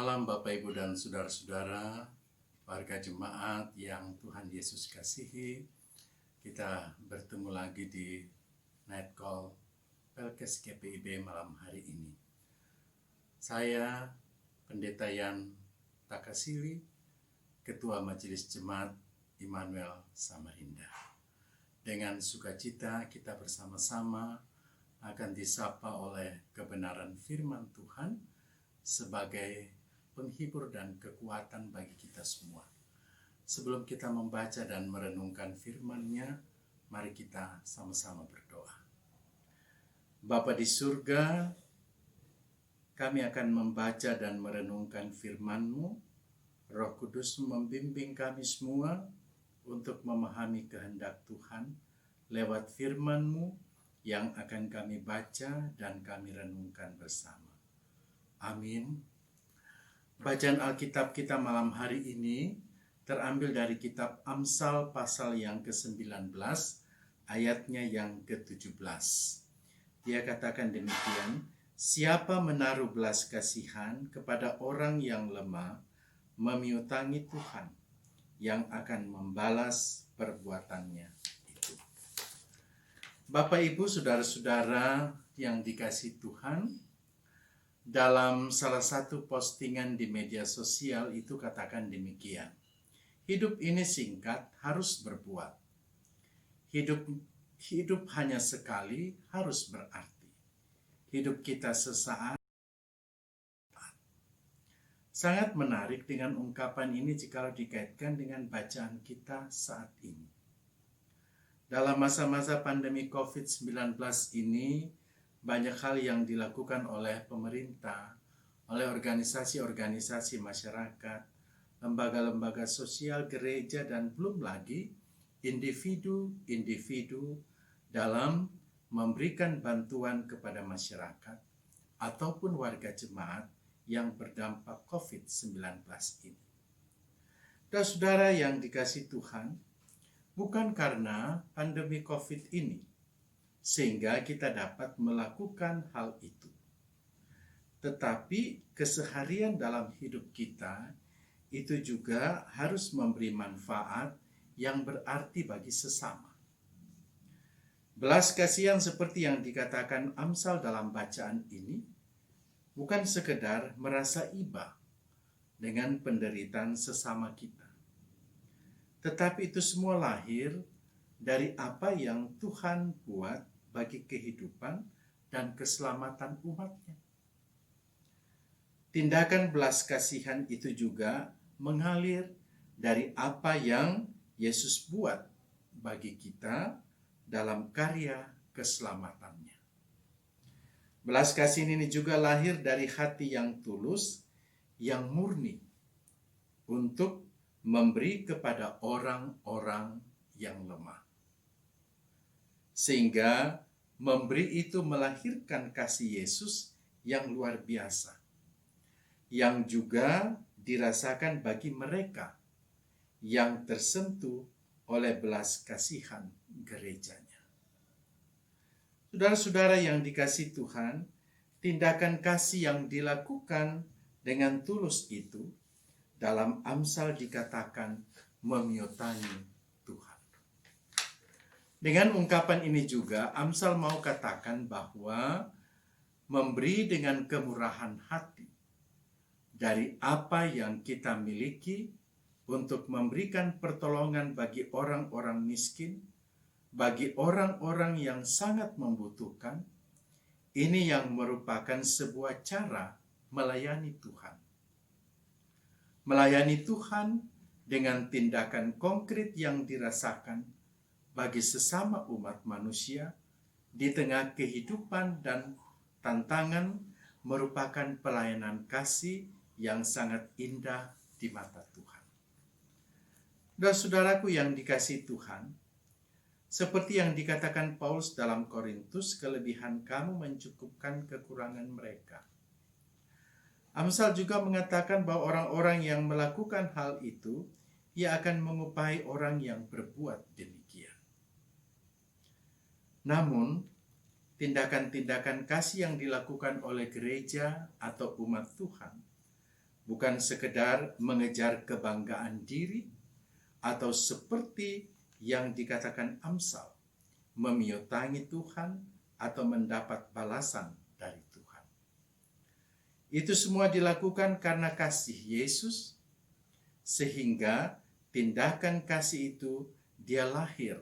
malam Bapak, Ibu, dan Saudara-saudara, warga jemaat yang Tuhan Yesus kasihi. Kita bertemu lagi di Night Call Pelkes GPIB malam hari ini. Saya, Pendeta Yan Takasili, Ketua Majelis Jemaat Immanuel Samarinda. Dengan sukacita kita bersama-sama akan disapa oleh kebenaran firman Tuhan sebagai penghibur dan kekuatan bagi kita semua. Sebelum kita membaca dan merenungkan firman-Nya, mari kita sama-sama berdoa. Bapa di surga, kami akan membaca dan merenungkan firman-Mu. Roh Kudus membimbing kami semua untuk memahami kehendak Tuhan lewat firman-Mu yang akan kami baca dan kami renungkan bersama. Amin. Bacaan Alkitab kita malam hari ini terambil dari kitab Amsal pasal yang ke-19, ayatnya yang ke-17. Dia katakan demikian, siapa menaruh belas kasihan kepada orang yang lemah, memiutangi Tuhan yang akan membalas perbuatannya itu. Bapak, Ibu, saudara-saudara yang dikasihi Tuhan, dalam salah satu postingan di media sosial itu katakan demikian. Hidup ini singkat, harus berbuat. Hidup hanya sekali, harus berarti. Hidup kita sesaat. Sangat menarik dengan ungkapan ini jika dikaitkan dengan bacaan kita saat ini. Dalam masa-masa pandemi COVID-19 ini, banyak hal yang dilakukan oleh pemerintah, oleh organisasi-organisasi masyarakat, lembaga-lembaga sosial, gereja, dan belum lagi individu-individu dalam memberikan bantuan kepada masyarakat ataupun warga jemaat yang berdampak COVID-19 ini. Saudara yang dikasihi Tuhan, bukan karena pandemi COVID ini sehingga kita dapat melakukan hal itu. Tetapi keseharian dalam hidup kita itu juga harus memberi manfaat yang berarti bagi sesama. Belas kasihan seperti yang dikatakan Amsal dalam bacaan ini bukan sekedar merasa iba dengan penderitaan sesama kita. Tetapi itu semua lahir dari apa yang Tuhan buat bagi kehidupan dan keselamatan umatnya. Tindakan belas kasihan itu juga mengalir dari apa yang Yesus buat bagi kita dalam karya keselamatannya. Belas kasihan ini juga lahir dari hati yang tulus, yang murni, untuk memberi kepada orang-orang yang lemah. Sehingga memberi itu melahirkan kasih Yesus yang luar biasa, yang juga dirasakan bagi mereka yang tersentuh oleh belas kasihan gerejanya. Saudara-saudara yang dikasihi Tuhan, tindakan kasih yang dilakukan dengan tulus itu dalam Amsal dikatakan memiutangi Tuhan. Dengan ungkapan ini juga, Amsal mau katakan bahwa memberi dengan kemurahan hati dari apa yang kita miliki untuk memberikan pertolongan bagi orang-orang miskin, bagi orang-orang yang sangat membutuhkan, ini yang merupakan sebuah cara melayani Tuhan. Melayani Tuhan dengan tindakan konkret yang dirasakan bagi sesama umat manusia di tengah kehidupan dan tantangan merupakan pelayanan kasih yang sangat indah di mata Tuhan. Dan saudaraku yang dikasihi Tuhan, seperti yang dikatakan Paulus dalam Korintus, kelebihan kamu mencukupkan kekurangan mereka. Amsal juga mengatakan bahwa orang-orang yang melakukan hal itu, ia akan mengupahi orang yang berbuat demikian. Namun, tindakan-tindakan kasih yang dilakukan oleh gereja atau umat Tuhan bukan sekedar mengejar kebanggaan diri atau seperti yang dikatakan Amsal, memiotangi Tuhan atau mendapat balasan dari Tuhan. Itu semua dilakukan karena kasih Yesus, sehingga tindakan kasih itu dia lahir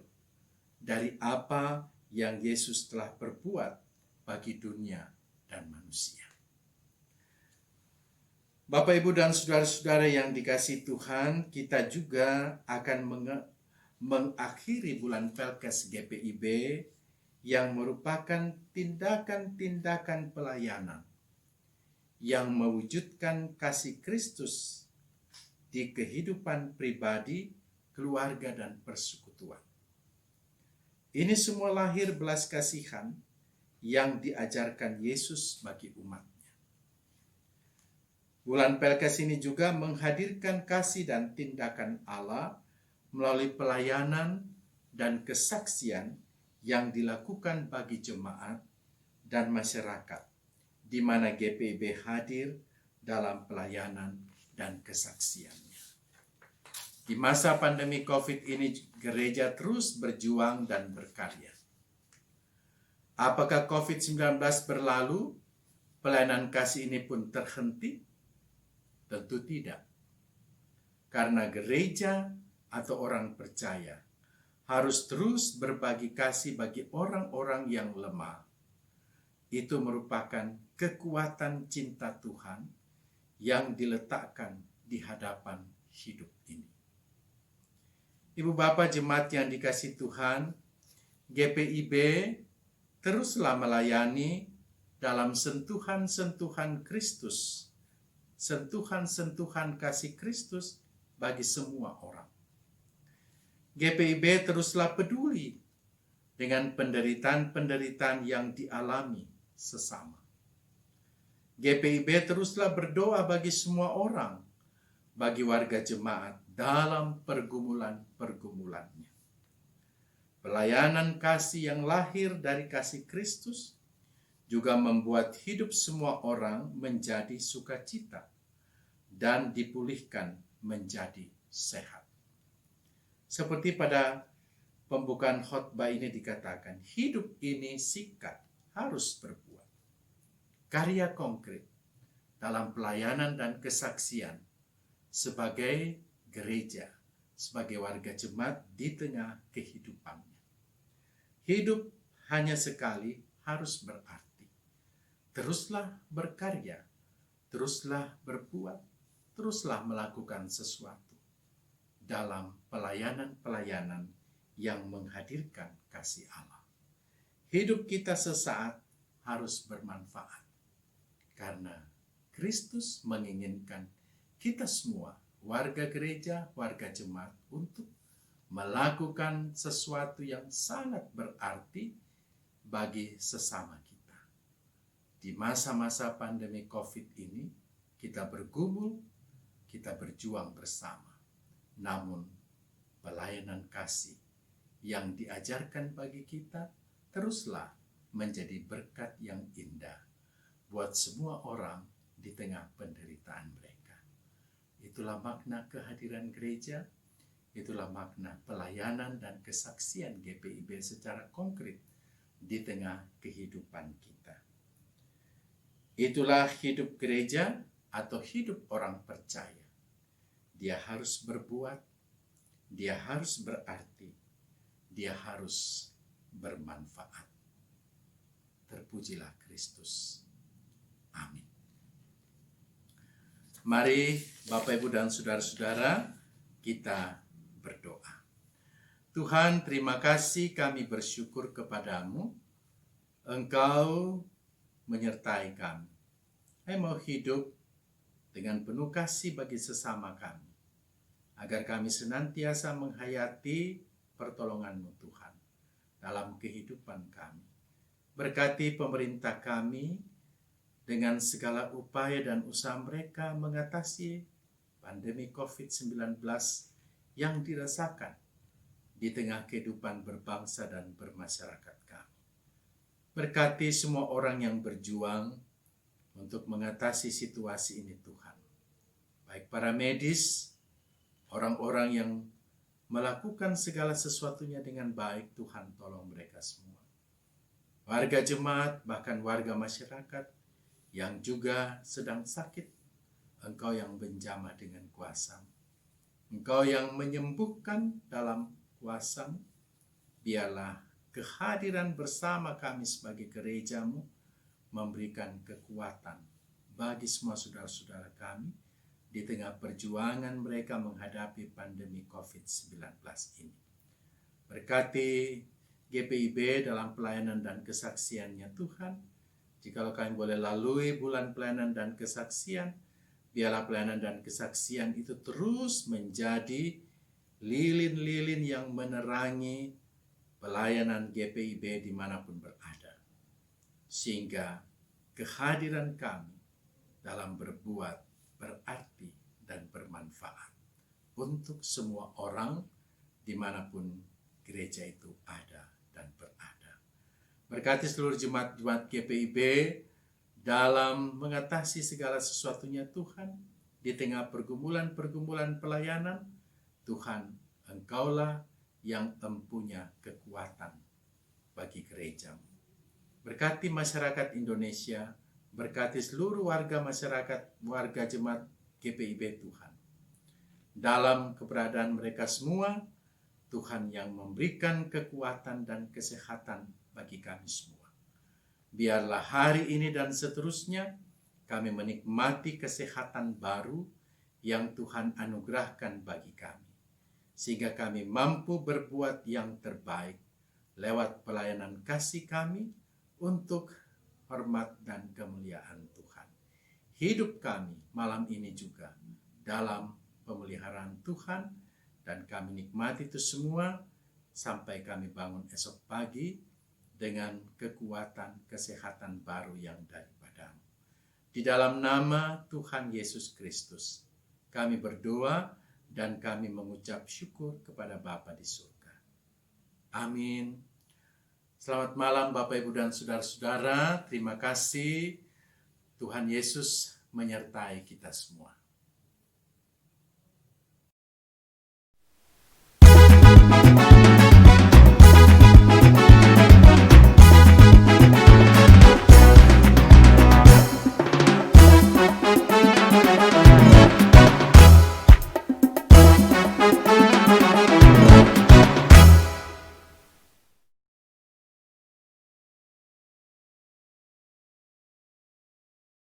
dari apa yang Yesus telah berbuat bagi dunia dan manusia. Bapak, Ibu, dan saudara-saudara yang dikasihi Tuhan, kita juga akan mengakhiri bulan Pelkes GPIB yang merupakan tindakan-tindakan pelayanan yang mewujudkan kasih Kristus di kehidupan pribadi, keluarga, dan persekutuan. Ini semua lahir belas kasihan yang diajarkan Yesus bagi umatnya. Bulan Pelkes ini juga menghadirkan kasih dan tindakan Allah melalui pelayanan dan kesaksian yang dilakukan bagi jemaat dan masyarakat, di mana GPIB hadir dalam pelayanan dan kesaksiannya. Di masa pandemi COVID ini, gereja terus berjuang dan berkarya. Apakah COVID-19 berlalu, pelayanan kasih ini pun terhenti? Tentu tidak. Karena gereja atau orang percaya harus terus berbagi kasih bagi orang-orang yang lemah. Itu merupakan kekuatan cinta Tuhan yang diletakkan di hadapan hidup ini. Ibu Bapak jemaat yang dikasihi Tuhan, GPIB teruslah melayani dalam sentuhan-sentuhan Kristus, sentuhan-sentuhan kasih Kristus bagi semua orang. GPIB teruslah peduli dengan penderitaan-penderitaan yang dialami sesama. GPIB teruslah berdoa bagi semua orang, bagi warga jemaat dalam pergumulan-pergumulannya. Pelayanan kasih yang lahir dari kasih Kristus juga membuat hidup semua orang menjadi sukacita dan dipulihkan menjadi sehat. Seperti pada pembukaan khotbah ini dikatakan, hidup ini sikat, harus berbuat. Karya konkret dalam pelayanan dan kesaksian sebagai gereja, sebagai warga jemaat di tengah kehidupannya. Hidup hanya sekali, harus berarti. Teruslah berkarya, teruslah berbuat, teruslah melakukan sesuatu dalam pelayanan-pelayanan yang menghadirkan kasih Allah. Hidup kita sesaat harus bermanfaat, karena Kristus menginginkan kita semua, warga gereja, warga jemaat, untuk melakukan sesuatu yang sangat berarti bagi sesama kita. Di masa-masa pandemi COVID ini, kita bergumul, kita berjuang bersama. Namun, pelayanan kasih yang diajarkan bagi kita teruslah menjadi berkat yang indah buat semua orang di tengah penderitaan mereka. Itulah makna kehadiran gereja, itulah makna pelayanan dan kesaksian GPIB secara konkret di tengah kehidupan kita. Itulah hidup gereja atau hidup orang percaya. Dia harus berbuat, dia harus berarti, dia harus bermanfaat. Terpujilah Kristus. Amin. Mari Bapak, Ibu, dan saudara-saudara, kita berdoa. Tuhan, terima kasih, kami bersyukur kepadamu. Engkau menyertai kami. Kami mau hidup dengan penuh kasih bagi sesama kami, agar kami senantiasa menghayati pertolongan-Mu Tuhan dalam kehidupan kami. Berkati pemerintah kami dengan segala upaya dan usaha mereka mengatasi pandemi COVID-19 yang dirasakan di tengah kehidupan berbangsa dan bermasyarakat kami. Berkati semua orang yang berjuang untuk mengatasi situasi ini Tuhan. baik para medis, orang-orang yang melakukan segala sesuatunya dengan baik. Tuhan tolong mereka semua. Warga jemaat, bahkan warga masyarakat yang juga sedang sakit, Engkau yang menjamah dengan kuasa-Mu. Engkau yang menyembuhkan dalam kuasa-Mu. Biarlah kehadiran bersama kami sebagai gereja-Mu memberikan kekuatan bagi semua saudara-saudara kami di tengah perjuangan mereka menghadapi pandemi COVID-19 ini. Berkati GPIB dalam pelayanan dan kesaksiannya Tuhan. Jikalau kami boleh lalui bulan pelayanan dan kesaksian, biarlah pelayanan dan kesaksian itu terus menjadi lilin-lilin yang menerangi pelayanan GPIB dimanapun berada. Sehingga kehadiran kami dalam berbuat berarti dan bermanfaat untuk semua orang dimanapun gereja itu ada dan berada. Berkati seluruh jemaat-jemaat GPIB dalam mengatasi segala sesuatunya Tuhan, di tengah pergumulan-pergumulan pelayanan, Tuhan, Engkaulah yang empunya kekuatan bagi gereja-Mu. Berkati masyarakat Indonesia, berkati seluruh warga masyarakat, warga jemaat GPIB Tuhan. Dalam keberadaan mereka semua, Tuhan yang memberikan kekuatan dan kesehatan bagi kami semua. Biarlah hari ini dan seterusnya kami menikmati kesehatan baru yang Tuhan anugerahkan bagi kami. Sehingga kami mampu berbuat yang terbaik lewat pelayanan kasih kami untuk hormat dan kemuliaan Tuhan. Hidup kami malam ini juga dalam pemeliharaan Tuhan, dan kami nikmati itu semua sampai kami bangun esok pagi dengan kekuatan kesehatan baru yang daripada-Mu. Di dalam nama Tuhan Yesus Kristus, kami berdoa dan kami mengucap syukur kepada Bapa di surga. Amin. Selamat malam Bapak, Ibu, dan saudara-saudara. Terima kasih. Tuhan Yesus menyertai kita semua.